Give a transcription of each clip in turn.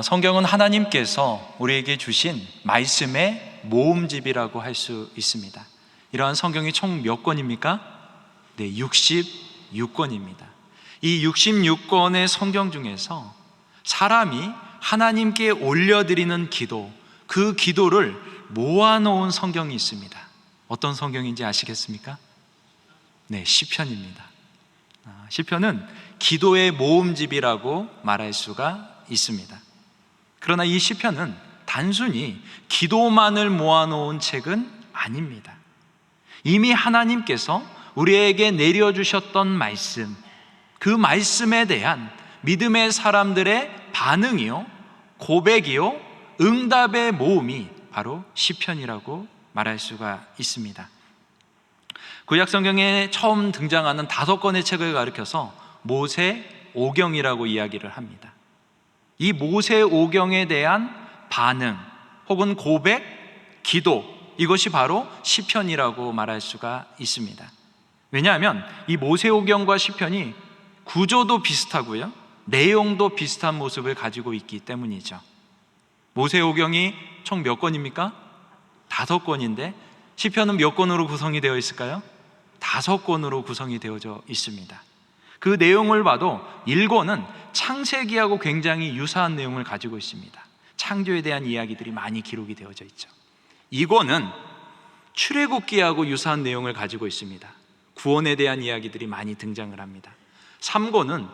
성경은 하나님께서 우리에게 주신 말씀의 모음집이라고 할 수 있습니다. 이러한 성경이 총 몇 권입니까? 네, 66권입니다. 이 66권의 성경 중에서 사람이 하나님께 올려드리는 기도, 그 기도를 모아놓은 성경이 있습니다. 어떤 성경인지 아시겠습니까? 네, 시편입니다. 시편은 기도의 모음집이라고 말할 수가 있습니다. 그러나 이 시편은 단순히 기도만을 모아놓은 책은 아닙니다. 이미 하나님께서 우리에게 내려주셨던 말씀, 그 말씀에 대한 믿음의 사람들의 반응이요, 고백이요, 응답의 모음이 바로 시편이라고 말할 수가 있습니다. 구약 성경에 처음 등장하는 5권의 책을 가리켜서 모세오경이라고 이야기를 합니다. 이 모세오경에 대한 반응 혹은 고백, 기도, 이것이 바로 시편이라고 말할 수가 있습니다. 왜냐하면 이 모세오경과 시편이 구조도 비슷하고요, 내용도 비슷한 모습을 가지고 있기 때문이죠. 모세오경이 총 몇 권입니까? 5권인데 시편은 몇 권으로 구성이 되어 있을까요? 5권으로 구성이 되어져 있습니다. 그 내용을 봐도 1권은 창세기하고 굉장히 유사한 내용을 가지고 있습니다. 창조에 대한 이야기들이 많이 기록이 되어져 있죠. 2권은 출애굽기하고 유사한 내용을 가지고 있습니다. 구원에 대한 이야기들이 많이 등장을 합니다. 3권은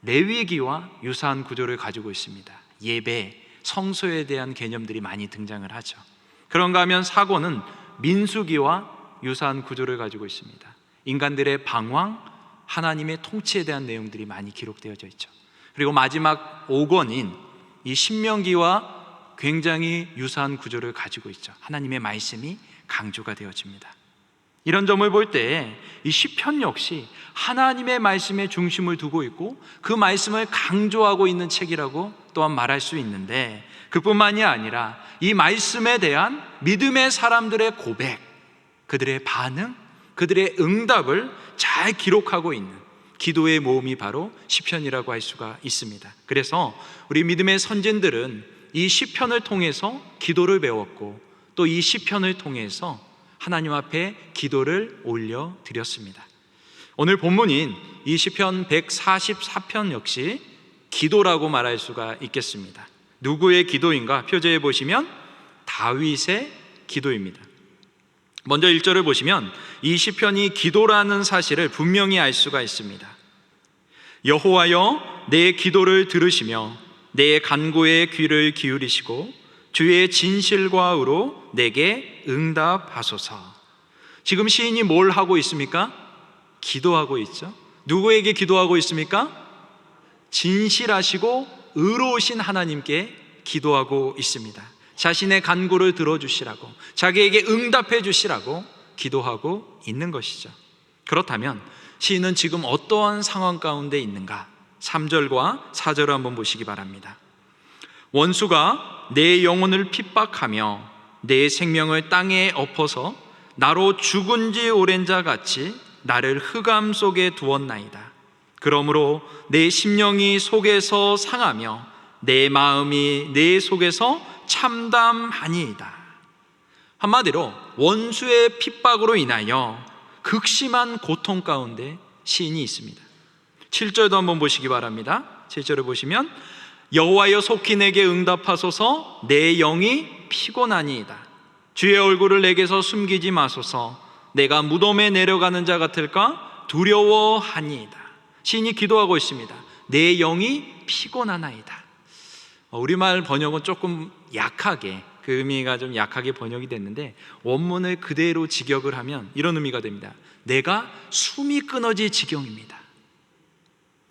레위기와 유사한 구조를 가지고 있습니다. 예배, 성소에 대한 개념들이 많이 등장을 하죠. 그런가 하면 4권은 민수기와 유사한 구조를 가지고 있습니다. 인간들의 방황, 하나님의 통치에 대한 내용들이 많이 기록되어져 있죠. 그리고 마지막 5권인 이 신명기와 굉장히 유사한 구조를 가지고 있죠. 하나님의 말씀이 강조가 되어집니다. 이런 점을 볼 때 이 시편 역시 하나님의 말씀에 중심을 두고 있고 그 말씀을 강조하고 있는 책이라고 또한 말할 수 있는데, 그뿐만이 아니라 이 말씀에 대한 믿음의 사람들의 고백, 그들의 반응, 그들의 응답을 잘 기록하고 있는 기도의 모음이 바로 시편이라고 할 수가 있습니다. 그래서 우리 믿음의 선진들은 이 시편을 통해서 기도를 배웠고 또 이 시편을 통해서 하나님 앞에 기도를 올려드렸습니다. 오늘 본문인 이 시편 144편 역시 기도라고 말할 수가 있겠습니다. 누구의 기도인가? 표제에 보시면 다윗의 기도입니다. 먼저 1절을 보시면 이 시편이 기도라는 사실을 분명히 알 수가 있습니다. 여호와여, 내 기도를 들으시며 내 간구에 귀를 기울이시고 주의 진실과 의로 내게 응답하소서. 지금 시인이 뭘 하고 있습니까? 기도하고 있죠. 누구에게 기도하고 있습니까? 진실하시고 의로우신 하나님께 기도하고 있습니다. 자신의 간구를 들어주시라고, 자기에게 응답해 주시라고 기도하고 있는 것이죠. 그렇다면 시인은 지금 어떠한 상황 가운데 있는가? 3절과 4절을 한번 보시기 바랍니다. 원수가 내 영혼을 핍박하며 내 생명을 땅에 엎어서 나로 죽은 지 오랜 자 같이 나를 흑암 속에 두었나이다. 그러므로 내 심령이 속에서 상하며 내 마음이 내 속에서 참담하니이다. 한마디로 원수의 핍박으로 인하여 극심한 고통 가운데 시인이 있습니다. 7절도 한번 보시기 바랍니다. 7절을 보시면 여호와여, 속히 내게 응답하소서. 내 영이 피곤하니이다. 주의 얼굴을 내게서 숨기지 마소서. 내가 무덤에 내려가는 자 같을까 두려워하니이다. 시인이 기도하고 있습니다. 내 영이 피곤하나이다. 우리말 번역은 조금 약하게, 그 의미가 좀 약하게 번역이 됐는데 원문을 그대로 직역을 하면 이런 의미가 됩니다. 내가 숨이 끊어질 지경입니다.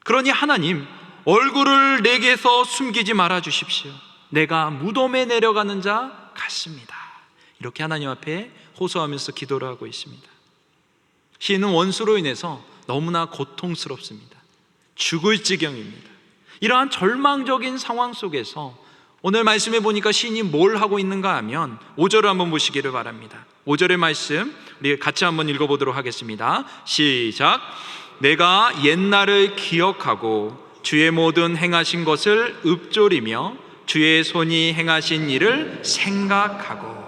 그러니 하나님, 얼굴을 내게서 숨기지 말아 주십시오. 내가 무덤에 내려가는 자 같습니다. 이렇게 하나님 앞에 호소하면서 기도를 하고 있습니다. 시인은 원수로 인해서 너무나 고통스럽습니다. 죽을 지경입니다. 이러한 절망적인 상황 속에서 오늘 말씀해 보니까 시인이 뭘 하고 있는가 하면 5절을 한번 보시기를 바랍니다. 5절의 말씀 우리 같이 한번 읽어보도록 하겠습니다. 시작. 내가 옛날을 기억하고 주의 모든 행하신 것을 읊조리며 주의 손이 행하신 일을 생각하고.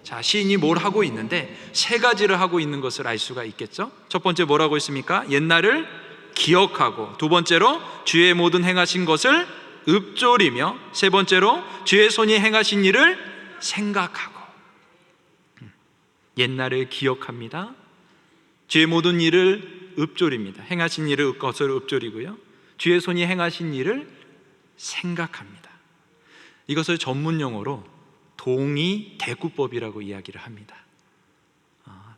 자, 시인이 뭘 하고 있는데 세 가지를 하고 있는 것을 알 수가 있겠죠? 첫 번째 뭐라고 했습니까? 옛날을 기억하고, 두 번째로 주의 모든 행하신 것을 읊조리며, 세 번째로 주의 손이 행하신 일을 생각하고. 옛날을 기억합니다. 주의 모든 일을 읊조립니다. 행하신 일을 것을 읊조리고요, 주의 손이 행하신 일을 생각합니다. 이것을 전문 용어로 동의 대구법이라고 이야기를 합니다.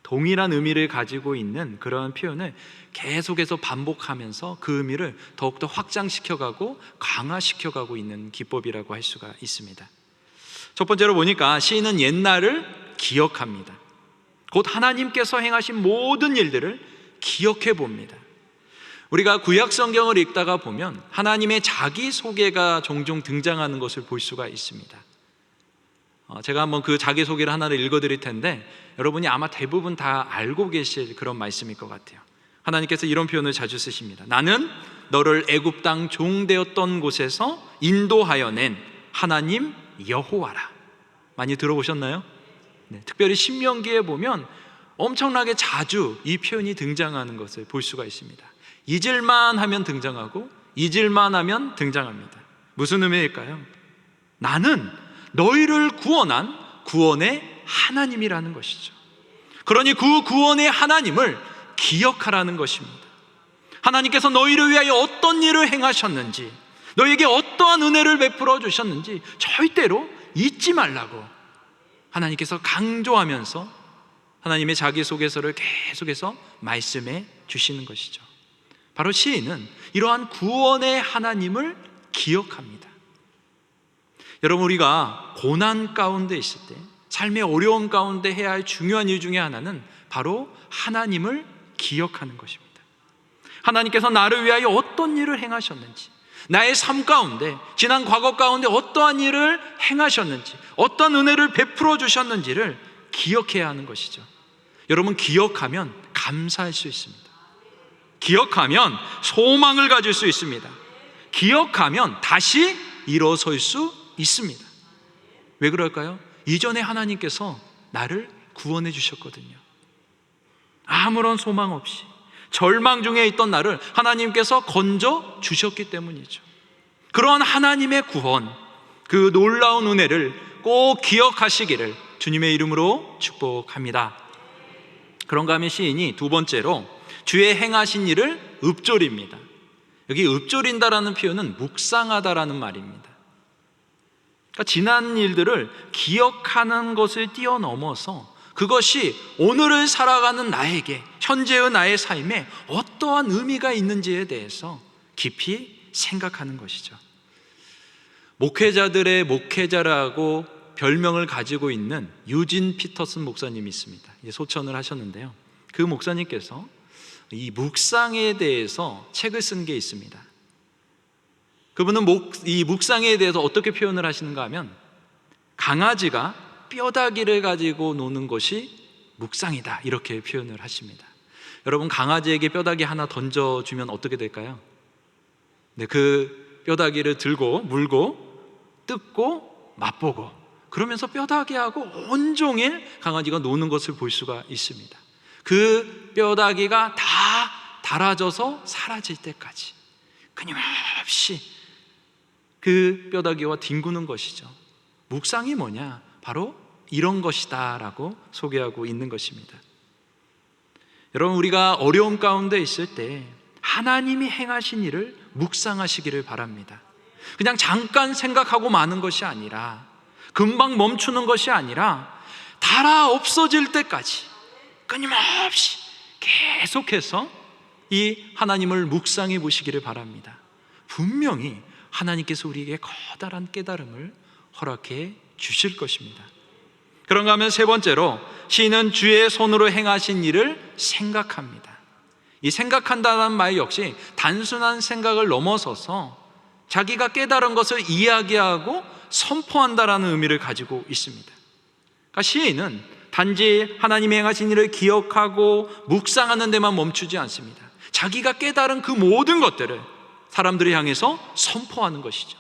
동일한 의미를 가지고 있는 그러한 표현을 계속해서 반복하면서 그 의미를 더욱더 확장시켜가고 강화시켜가고 있는 기법이라고 할 수가 있습니다. 첫 번째로 보니까 시인은 옛날을 기억합니다. 곧 하나님께서 행하신 모든 일들을 기억해 봅니다. 우리가 구약 성경을 읽다가 보면 하나님의 자기소개가 종종 등장하는 것을 볼 수가 있습니다. 제가 한번 그 자기소개를 하나를 읽어드릴 텐데 여러분이 아마 대부분 다 알고 계실 그런 말씀일 것 같아요. 하나님께서 이런 표현을 자주 쓰십니다. 나는 너를 애굽 땅 종되었던 곳에서 인도하여 낸 하나님 여호와라. 많이 들어보셨나요? 네, 특별히 신명기에 보면 엄청나게 자주 이 표현이 등장하는 것을 볼 수가 있습니다. 잊을만 하면 등장하고 잊을만 하면 등장합니다. 무슨 의미일까요? 나는 너희를 구원한 구원의 하나님이라는 것이죠. 그러니 그 구원의 하나님을 기억하라는 것입니다. 하나님께서 너희를 위하여 어떤 일을 행하셨는지, 너희에게 어떠한 은혜를 베풀어 주셨는지 절대로 잊지 말라고 하나님께서 강조하면서 하나님의 자기소개서를 계속해서 말씀해 주시는 것이죠. 바로 시인은 이러한 구원의 하나님을 기억합니다. 여러분, 우리가 고난 가운데 있을 때, 삶의 어려움 가운데 해야 할 중요한 일 중에 하나는 바로 하나님을 기억하는 것입니다. 하나님께서 나를 위하여 어떤 일을 행하셨는지, 나의 삶 가운데, 지난 과거 가운데 어떠한 일을 행하셨는지, 어떤 은혜를 베풀어 주셨는지를 기억해야 하는 것이죠. 여러분, 기억하면 감사할 수 있습니다. 기억하면 소망을 가질 수 있습니다. 기억하면 다시 일어설 수 있습니다. 왜 그럴까요? 이전에 하나님께서 나를 구원해 주셨거든요. 아무런 소망 없이 절망 중에 있던 나를 하나님께서 건져 주셨기 때문이죠. 그런 하나님의 구원, 그 놀라운 은혜를 꼭 기억하시기를 주님의 이름으로 축복합니다. 그런가 하면 시인이 두 번째로 주의 행하신 일을 읊조립니다. 여기 읊조린다라는 표현은 묵상하다라는 말입니다. 그러니까 지난 일들을 기억하는 것을 뛰어넘어서 그것이 오늘을 살아가는 나에게, 현재의 나의 삶에 어떠한 의미가 있는지에 대해서 깊이 생각하는 것이죠. 목회자들의 목회자라고 별명을 가지고 있는 유진 피터슨 목사님이 있습니다. 이제 소천을 하셨는데요, 그 목사님께서 이 묵상에 대해서 책을 쓴 게 있습니다. 그분은 이 묵상에 대해서 어떻게 표현을 하시는가 하면, 강아지가 뼈다귀를 가지고 노는 것이 묵상이다, 이렇게 표현을 하십니다. 여러분, 강아지에게 뼈다귀 하나 던져주면 어떻게 될까요? 네, 그 뼈다귀를 들고 물고 뜯고 맛보고 그러면서 뼈다귀하고 온종일 강아지가 노는 것을 볼 수가 있습니다. 그 뼈다귀가 다 닳아져서 사라질 때까지 끊임없이 그 뼈다귀와 뒹구는 것이죠. 묵상이 뭐냐? 바로 이런 것이다 라고 소개하고 있는 것입니다. 여러분, 우리가 어려움 가운데 있을 때 하나님이 행하신 일을 묵상하시기를 바랍니다. 그냥 잠깐 생각하고 마는 것이 아니라, 금방 멈추는 것이 아니라 닳아 없어질 때까지 끊임없이 계속해서 이 하나님을 묵상해 보시기를 바랍니다. 분명히 하나님께서 우리에게 커다란 깨달음을 허락해 주실 것입니다. 그런가 하면 세 번째로 시인은 주의 손으로 행하신 일을 생각합니다. 이 생각한다는 말 역시 단순한 생각을 넘어서서 자기가 깨달은 것을 이야기하고 선포한다라는 의미를 가지고 있습니다. 그러니까 시인은 단지 하나님의 행하신 일을 기억하고 묵상하는 데만 멈추지 않습니다. 자기가 깨달은 그 모든 것들을 사람들을 향해서 선포하는 것이죠.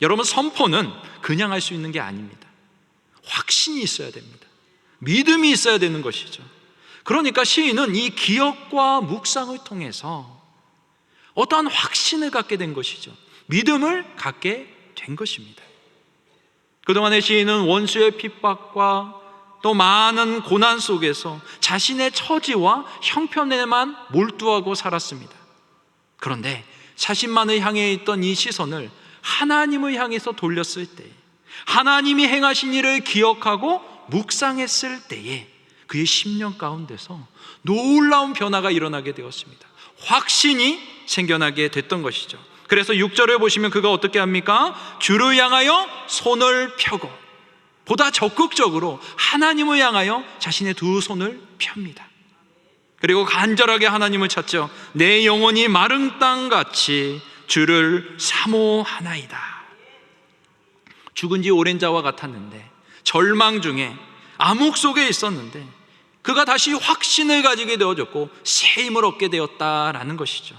여러분, 선포는 그냥 할 수 있는 게 아닙니다. 확신이 있어야 됩니다. 믿음이 있어야 되는 것이죠. 그러니까 시인은 이 기억과 묵상을 통해서 어떠한 확신을 갖게 된 것이죠. 믿음을 갖게 된 것입니다. 그동안의 시인은 원수의 핍박과 또 많은 고난 속에서 자신의 처지와 형편에만 몰두하고 살았습니다. 그런데 자신만을 향해 있던 이 시선을 하나님을 향해서 돌렸을 때, 하나님이 행하신 일을 기억하고 묵상했을 때에 그의 심령 가운데서 놀라운 변화가 일어나게 되었습니다. 확신이 생겨나게 됐던 것이죠. 그래서 6절에 보시면 그가 어떻게 합니까? 주를 향하여 손을 펴고 보다 적극적으로 하나님을 향하여 자신의 두 손을 펴니다. 그리고 간절하게 하나님을 찾죠. 내 영혼이 마른 땅같이 주를 사모하나이다. 죽은 지 오랜 자와 같았는데, 절망 중에 암흑 속에 있었는데 그가 다시 확신을 가지게 되어졌고 새 힘을 얻게 되었다라는 것이죠.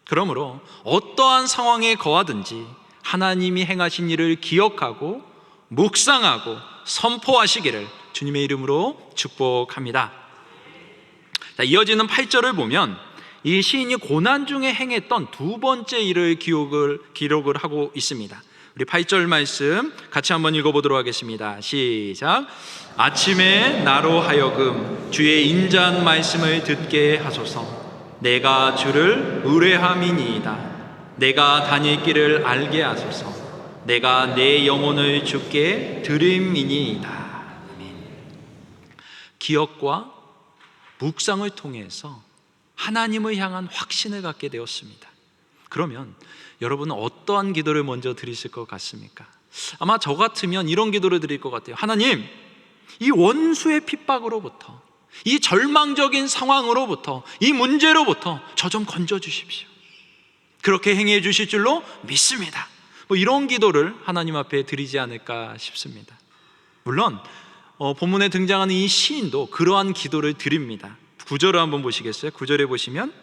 그러므로 어떠한 상황에 거하든지 하나님이 행하신 일을 기억하고 묵상하고 선포하시기를 주님의 이름으로 축복합니다. 자, 이어지는 8절을 보면 이 시인이 고난 중에 행했던 두 번째 일을 기록을 하고 있습니다. 우리 8절 말씀 같이 한번 읽어보도록 하겠습니다. 시작. 아침에 나로 하여금 주의 인자한 말씀을 듣게 하소서. 내가 주를 의뢰함이니이다. 내가 다닐 길을 알게 하소서. 내가 내 영혼을 주께 드림이니이다. 아멘. 기억과 묵상을 통해서 하나님을 향한 확신을 갖게 되었습니다. 그러면 여러분은 어떠한 기도를 먼저 드리실 것 같습니까? 아마 저 같으면 이런 기도를 드릴 것 같아요. 하나님, 이 원수의 핍박으로부터, 이 절망적인 상황으로부터, 이 문제로부터 저 좀 건져 주십시오. 그렇게 행해 주실 줄로 믿습니다. 이런 기도를 하나님 앞에 드리지 않을까 싶습니다. 물론 본문에 등장하는 이 시인도 그러한 기도를 드립니다. 9절을 한번 보시겠어요? 9절에 보시면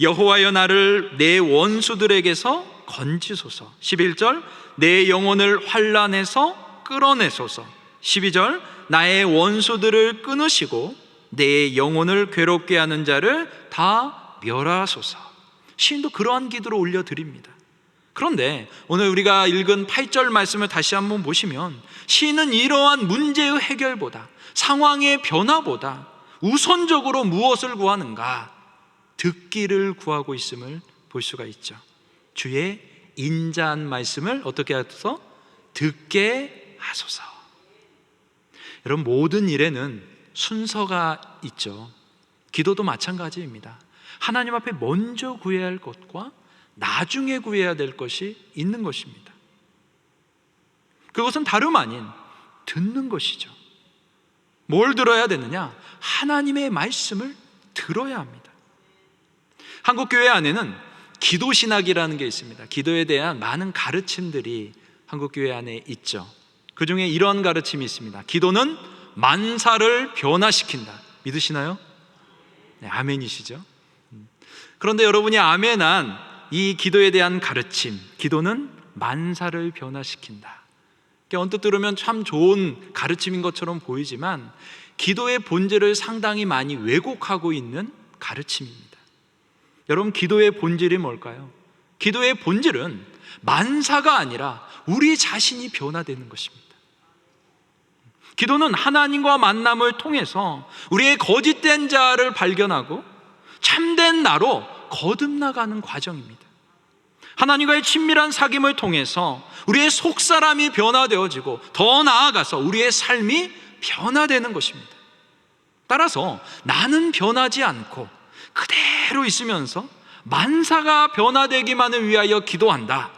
여호와여 나를 내 원수들에게서 건지소서. 11절 내 영혼을 환난에서 끌어내소서. 12절 나의 원수들을 끊으시고 내 영혼을 괴롭게 하는 자를 다 멸하소서. 시인도 그러한 기도를 올려드립니다. 그런데 오늘 우리가 읽은 8절 말씀을 다시 한번 보시면 시인은 이러한 문제의 해결보다, 상황의 변화보다 우선적으로 무엇을 구하는가? 듣기를 구하고 있음을 볼 수가 있죠. 주의 인자한 말씀을 어떻게 하소서? 듣게 하소서. 여러분, 모든 일에는 순서가 있죠. 기도도 마찬가지입니다. 하나님 앞에 먼저 구해야 할 것과 나중에 구해야 될 것이 있는 것입니다. 그것은 다름 아닌 듣는 것이죠. 뭘 들어야 되느냐? 하나님의 말씀을 들어야 합니다. 한국교회 안에는 기도신학이라는 게 있습니다. 기도에 대한 많은 가르침들이 한국교회 안에 있죠. 그 중에 이런 가르침이 있습니다. 기도는 만사를 변화시킨다. 믿으시나요? 네, 아멘이시죠? 그런데 여러분이 아멘한 이 기도에 대한 가르침, 기도는 만사를 변화시킨다. 언뜻 들으면 참 좋은 가르침인 것처럼 보이지만 기도의 본질을 상당히 많이 왜곡하고 있는 가르침입니다. 여러분, 기도의 본질이 뭘까요? 기도의 본질은 만사가 아니라 우리 자신이 변화되는 것입니다. 기도는 하나님과 만남을 통해서 우리의 거짓된 자를 발견하고 참된 나로 거듭나가는 과정입니다. 하나님과의 친밀한 사귐을 통해서 우리의 속사람이 변화되어지고 더 나아가서 우리의 삶이 변화되는 것입니다. 따라서 나는 변하지 않고 그대로 있으면서 만사가 변화되기만을 위하여 기도한다.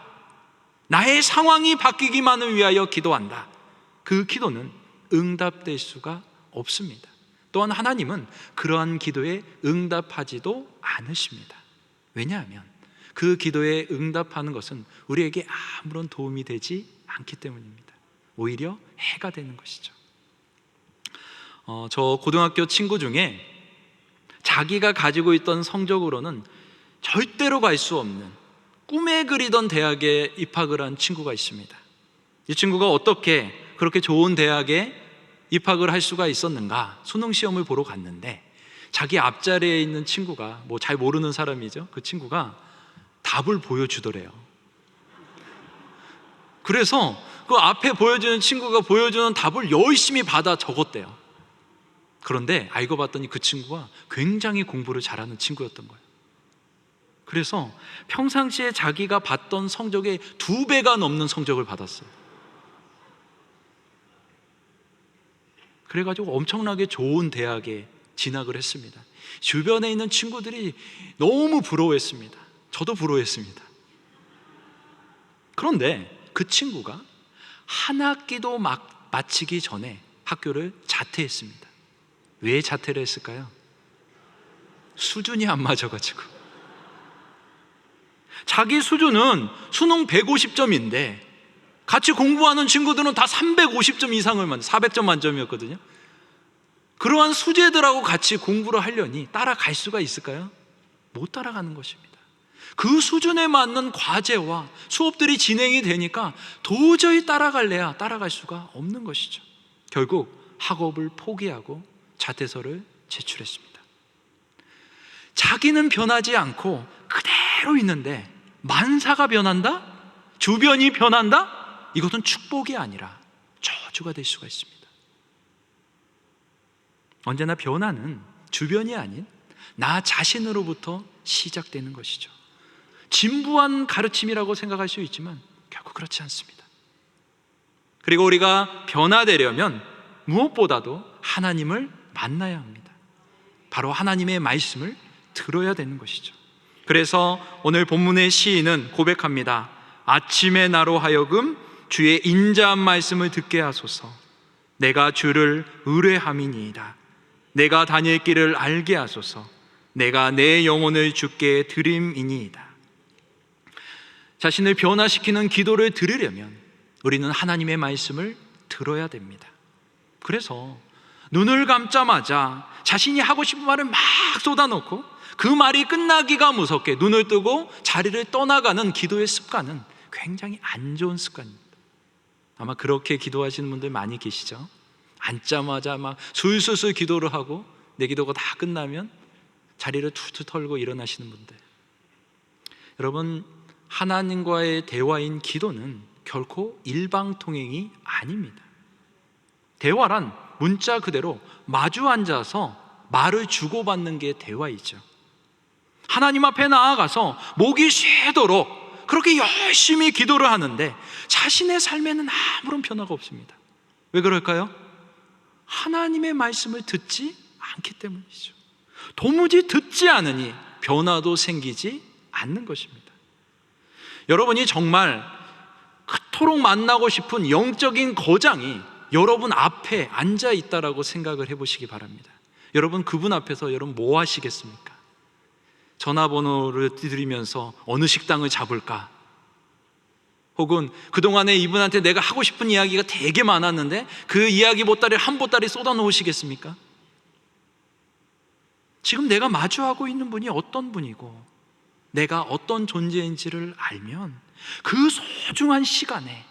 나의 상황이 바뀌기만을 위하여 기도한다. 그 기도는 응답될 수가 없습니다. 또한 하나님은 그러한 기도에 응답하지도 않으십니다. 왜냐하면 그 기도에 응답하는 것은 우리에게 아무런 도움이 되지 않기 때문입니다. 오히려 해가 되는 것이죠. 저 고등학교 친구 중에 자기가 가지고 있던 성적으로는 절대로 갈 수 없는 꿈에 그리던 대학에 입학을 한 친구가 있습니다. 이 친구가 어떻게 그렇게 좋은 대학에 입학을 할 수가 있었는가? 수능 시험을 보러 갔는데 자기 앞자리에 있는 친구가, 뭐 잘 모르는 사람이죠. 그 친구가 답을 보여주더래요. 그래서 그 앞에 보여주는 친구가 보여주는 답을 열심히 받아 적었대요. 그런데 알고 봤더니 그 친구가 굉장히 공부를 잘하는 친구였던 거예요. 그래서 평상시에 자기가 받던 성적의 2배가 넘는 성적을 받았어요. 그래가지고 엄청나게 좋은 대학에 진학을 했습니다. 주변에 있는 친구들이 너무 부러워했습니다. 저도 부러워했습니다. 그런데 그 친구가 한 학기도 마치기 전에 학교를 자퇴했습니다. 왜 자퇴를 했을까요? 수준이 안 맞아가지고. 자기 수준은 수능 150점인데 같이 공부하는 친구들은 다 350점 이상을 400점 만점이었거든요. 그러한 수재들하고 같이 공부를 하려니 따라갈 수가 있을까요? 못 따라가는 것입니다. 그 수준에 맞는 과제와 수업들이 진행이 되니까 도저히 따라갈래야 따라갈 수가 없는 것이죠. 결국 학업을 포기하고 자퇴서를 제출했습니다. 자기는 변하지 않고 그대로 있는데 만사가 변한다? 주변이 변한다? 이것은 축복이 아니라 저주가 될 수가 있습니다. 언제나 변화는 주변이 아닌 나 자신으로부터 시작되는 것이죠. 진부한 가르침이라고 생각할 수 있지만 결국 그렇지 않습니다. 그리고 우리가 변화되려면 무엇보다도 하나님을 만나야 합니다. 바로 하나님의 말씀을 들어야 되는 것이죠. 그래서 오늘 본문의 시인은 고백합니다. 아침에 나로 하여금 주의 인자한 말씀을 듣게 하소서. 내가 주를 의뢰함이니이다. 내가 다닐 길을 알게 하소서. 내가 내 영혼을 주께 드림이니이다. 자신을 변화시키는 기도를 들으려면 우리는 하나님의 말씀을 들어야 됩니다. 그래서 눈을 감자마자 자신이 하고 싶은 말을 막 쏟아놓고 그 말이 끝나기가 무섭게 눈을 뜨고 자리를 떠나가는 기도의 습관은 굉장히 안 좋은 습관입니다. 아마 그렇게 기도하시는 분들 많이 계시죠? 앉자마자 막 술술술 기도를 하고 내 기도가 다 끝나면 자리를 툭툭 털고 일어나시는 분들, 여러분, 하나님과의 대화인 기도는 결코 일방통행이 아닙니다. 대화란 문자 그대로 마주 앉아서 말을 주고받는 게 대화이죠. 하나님 앞에 나아가서 목이 쉬도록 그렇게 열심히 기도를 하는데 자신의 삶에는 아무런 변화가 없습니다. 왜 그럴까요? 하나님의 말씀을 듣지 않기 때문이죠. 도무지 듣지 않으니 변화도 생기지 않는 것입니다. 여러분이 정말 그토록 만나고 싶은 영적인 거장이 여러분 앞에 앉아 있다라고 생각을 해보시기 바랍니다. 여러분 그분 앞에서 여러분 뭐 하시겠습니까? 전화번호를 드리면서 어느 식당을 잡을까? 혹은 그동안에 이분한테 내가 하고 싶은 이야기가 되게 많았는데 그 이야기 보따리를 한 보따리 쏟아 놓으시겠습니까? 지금 내가 마주하고 있는 분이 어떤 분이고 내가 어떤 존재인지를 알면 그 소중한 시간에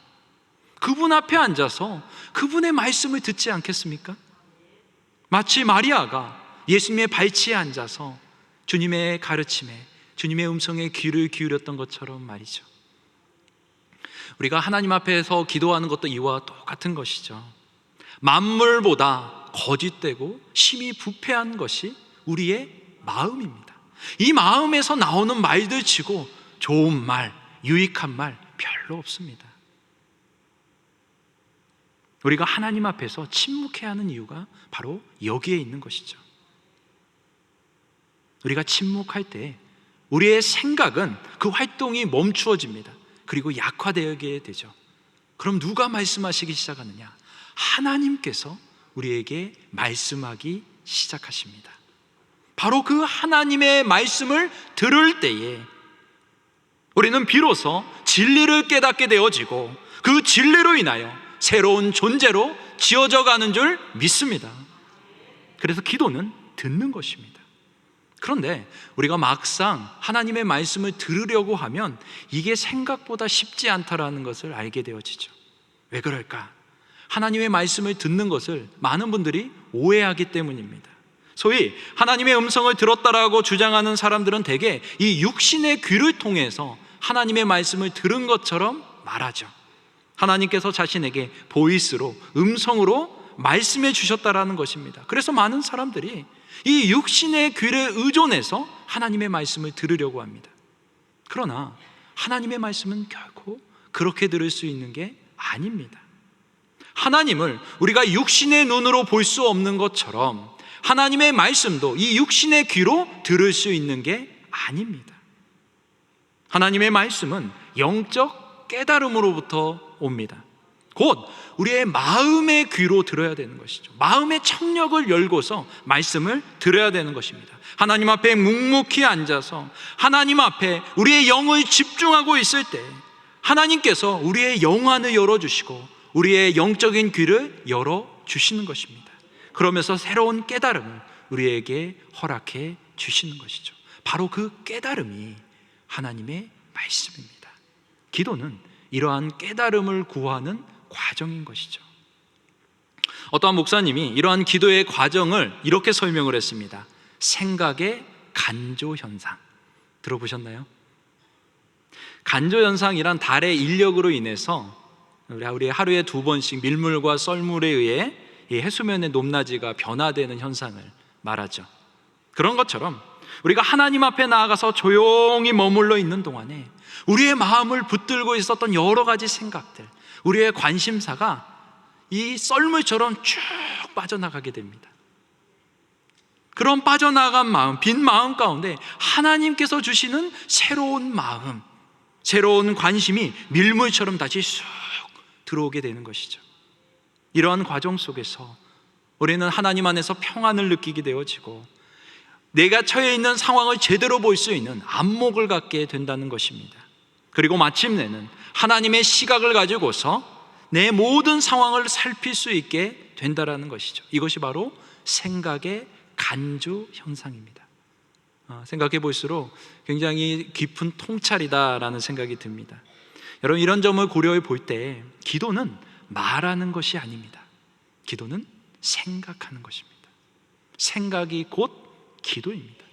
그분 앞에 앉아서 그분의 말씀을 듣지 않겠습니까? 마치 마리아가 예수님의 발치에 앉아서 주님의 가르침에, 주님의 음성에 귀를 기울였던 것처럼 말이죠. 우리가 하나님 앞에서 기도하는 것도 이와 똑같은 것이죠. 만물보다 거짓되고 심히 부패한 것이 우리의 마음입니다. 이 마음에서 나오는 말들 치고 좋은 말, 유익한 말 별로 없습니다. 우리가 하나님 앞에서 침묵해야 하는 이유가 바로 여기에 있는 것이죠. 우리가 침묵할 때 우리의 생각은 그 활동이 멈추어집니다. 그리고 약화되게 되죠. 그럼 누가 말씀하시기 시작하느냐? 하나님께서 우리에게 말씀하기 시작하십니다. 바로 그 하나님의 말씀을 들을 때에 우리는 비로소 진리를 깨닫게 되어지고 그 진리로 인하여 새로운 존재로 지어져 가는 줄 믿습니다. 그래서 기도는 듣는 것입니다. 그런데 우리가 막상 하나님의 말씀을 들으려고 하면 이게 생각보다 쉽지 않다라는 것을 알게 되어지죠. 왜 그럴까? 하나님의 말씀을 듣는 것을 많은 분들이 오해하기 때문입니다. 소위 하나님의 음성을 들었다라고 주장하는 사람들은 대개 이 육신의 귀를 통해서 하나님의 말씀을 들은 것처럼 말하죠. 하나님께서 자신에게 보이스로, 음성으로 말씀해 주셨다라는 것입니다. 그래서 많은 사람들이 이 육신의 귀를 의존해서 하나님의 말씀을 들으려고 합니다. 그러나 하나님의 말씀은 결코 그렇게 들을 수 있는 게 아닙니다. 하나님을 우리가 육신의 눈으로 볼 수 없는 것처럼 하나님의 말씀도 이 육신의 귀로 들을 수 있는 게 아닙니다. 하나님의 말씀은 영적 깨달음으로부터 옵니다. 곧 우리의 마음의 귀로 들어야 되는 것이죠. 마음의 청력을 열고서 말씀을 들어야 되는 것입니다. 하나님 앞에 묵묵히 앉아서 하나님 앞에 우리의 영을 집중하고 있을 때 하나님께서 우리의 영안을 열어주시고 우리의 영적인 귀를 열어주시는 것입니다. 그러면서 새로운 깨달음을 우리에게 허락해 주시는 것이죠. 바로 그 깨달음이 하나님의 말씀입니다. 기도는 이러한 깨달음을 구하는 과정인 것이죠. 어떠한 목사님이 이러한 기도의 과정을 이렇게 설명을 했습니다. 생각의 간조 현상. 들어보셨나요? 간조 현상이란 달의 인력으로 인해서 우리 하루에 2번씩 밀물과 썰물에 의해 이 해수면의 높낮이가 변화되는 현상을 말하죠. 그런 것처럼 우리가 하나님 앞에 나아가서 조용히 머물러 있는 동안에 우리의 마음을 붙들고 있었던 여러 가지 생각들, 우리의 관심사가 이 썰물처럼 쭉 빠져나가게 됩니다. 그런 빠져나간 마음, 빈 마음 가운데 하나님께서 주시는 새로운 마음, 새로운 관심이 밀물처럼 다시 쑥 들어오게 되는 것이죠. 이러한 과정 속에서 우리는 하나님 안에서 평안을 느끼게 되어지고 내가 처해 있는 상황을 제대로 볼 수 있는 안목을 갖게 된다는 것입니다. 그리고 마침내는 하나님의 시각을 가지고서 내 모든 상황을 살필 수 있게 된다는 것이죠. 이것이 바로 생각의 간주 현상입니다. 생각해 볼수록 굉장히 깊은 통찰이다라는 생각이 듭니다. 여러분, 이런 점을 고려해 볼 때 기도는 말하는 것이 아닙니다. 기도는 생각하는 것입니다. 생각이 곧 기도입니다.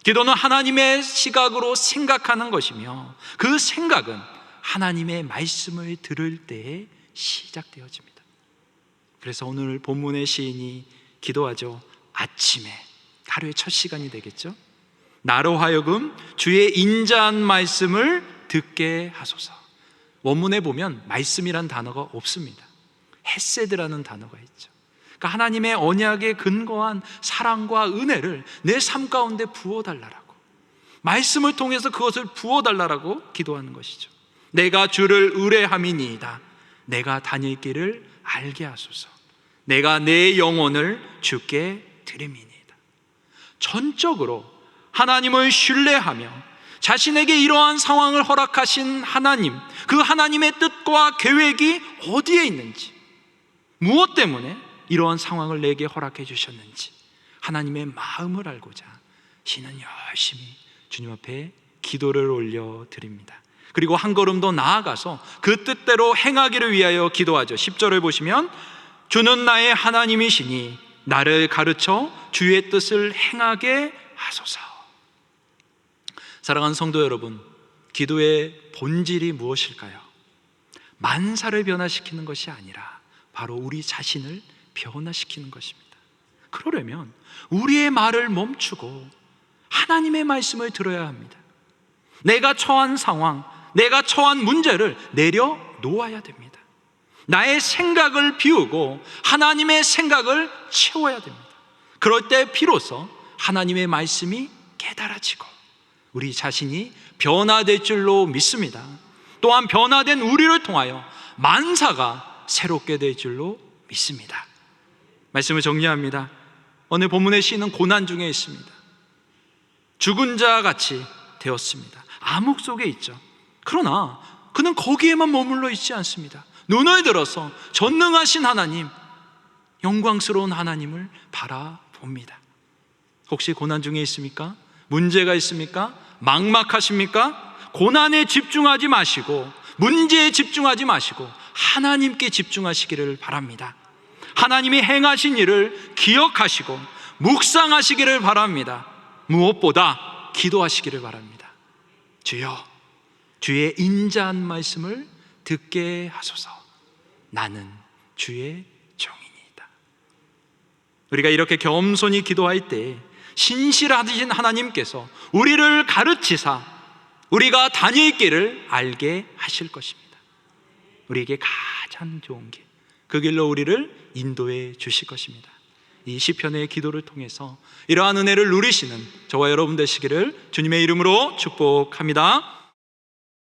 기도는 하나님의 시각으로 생각하는 것이며 그 생각은 하나님의 말씀을 들을 때에 시작되어집니다. 그래서 오늘 본문의 시인이 기도하죠. 아침에, 하루의 첫 시간이 되겠죠. 나로 하여금 주의 인자한 말씀을 듣게 하소서. 원문에 보면 말씀이란 단어가 없습니다. 헤세드라는 단어가 있죠. 그러니까 하나님의 언약에 근거한 사랑과 은혜를 내 삶 가운데 부어달라고, 말씀을 통해서 그것을 부어달라고 기도하는 것이죠. 내가 주를 의뢰함이니이다. 내가 다닐 길을 알게 하소서. 내가 내 영혼을 주께 드림이니이다. 전적으로 하나님을 신뢰하며 자신에게 이러한 상황을 허락하신 하나님, 그 하나님의 뜻과 계획이 어디에 있는지, 무엇 때문에 이러한 상황을 내게 허락해 주셨는지 하나님의 마음을 알고자 시는 열심히 주님 앞에 기도를 올려드립니다. 그리고 한 걸음 더 나아가서 그 뜻대로 행하기를 위하여 기도하죠. 10절을 보시면 주는 나의 하나님이시니 나를 가르쳐 주의 뜻을 행하게 하소서. 사랑하는 성도 여러분, 기도의 본질이 무엇일까요? 만사를 변화시키는 것이 아니라 바로 우리 자신을 변화시키는 것입니다. 그러려면 우리의 말을 멈추고 하나님의 말씀을 들어야 합니다. 내가 처한 상황, 내가 처한 문제를 내려놓아야 됩니다. 나의 생각을 비우고 하나님의 생각을 채워야 됩니다. 그럴 때 비로소 하나님의 말씀이 깨달아지고 우리 자신이 변화될 줄로 믿습니다. 또한 변화된 우리를 통하여 만사가 새롭게 될 줄로 믿습니다. 말씀을 정리합니다. 오늘 본문의 시는 고난 중에 있습니다. 죽은 자 같이 되었습니다. 암흑 속에 있죠. 그러나 그는 거기에만 머물러 있지 않습니다. 눈을 들어서 전능하신 하나님, 영광스러운 하나님을 바라봅니다. 혹시 고난 중에 있습니까? 문제가 있습니까? 막막하십니까? 고난에 집중하지 마시고, 문제에 집중하지 마시고 하나님께 집중하시기를 바랍니다. 하나님이 행하신 일을 기억하시고 묵상하시기를 바랍니다. 무엇보다 기도하시기를 바랍니다. 주여, 주의 인자한 말씀을 듣게 하소서. 나는 주의 종이니이다. 우리가 이렇게 겸손히 기도할 때 신실하신 하나님께서 우리를 가르치사 우리가 다닐 길을 알게 하실 것입니다. 우리에게 가장 좋은 길, 그 길로 우리를 인도해 주실 것입니다. 이 시편의 기도를 통해서 이러한 은혜를 누리시는 저와 여러분 되시기를 주님의 이름으로 축복합니다.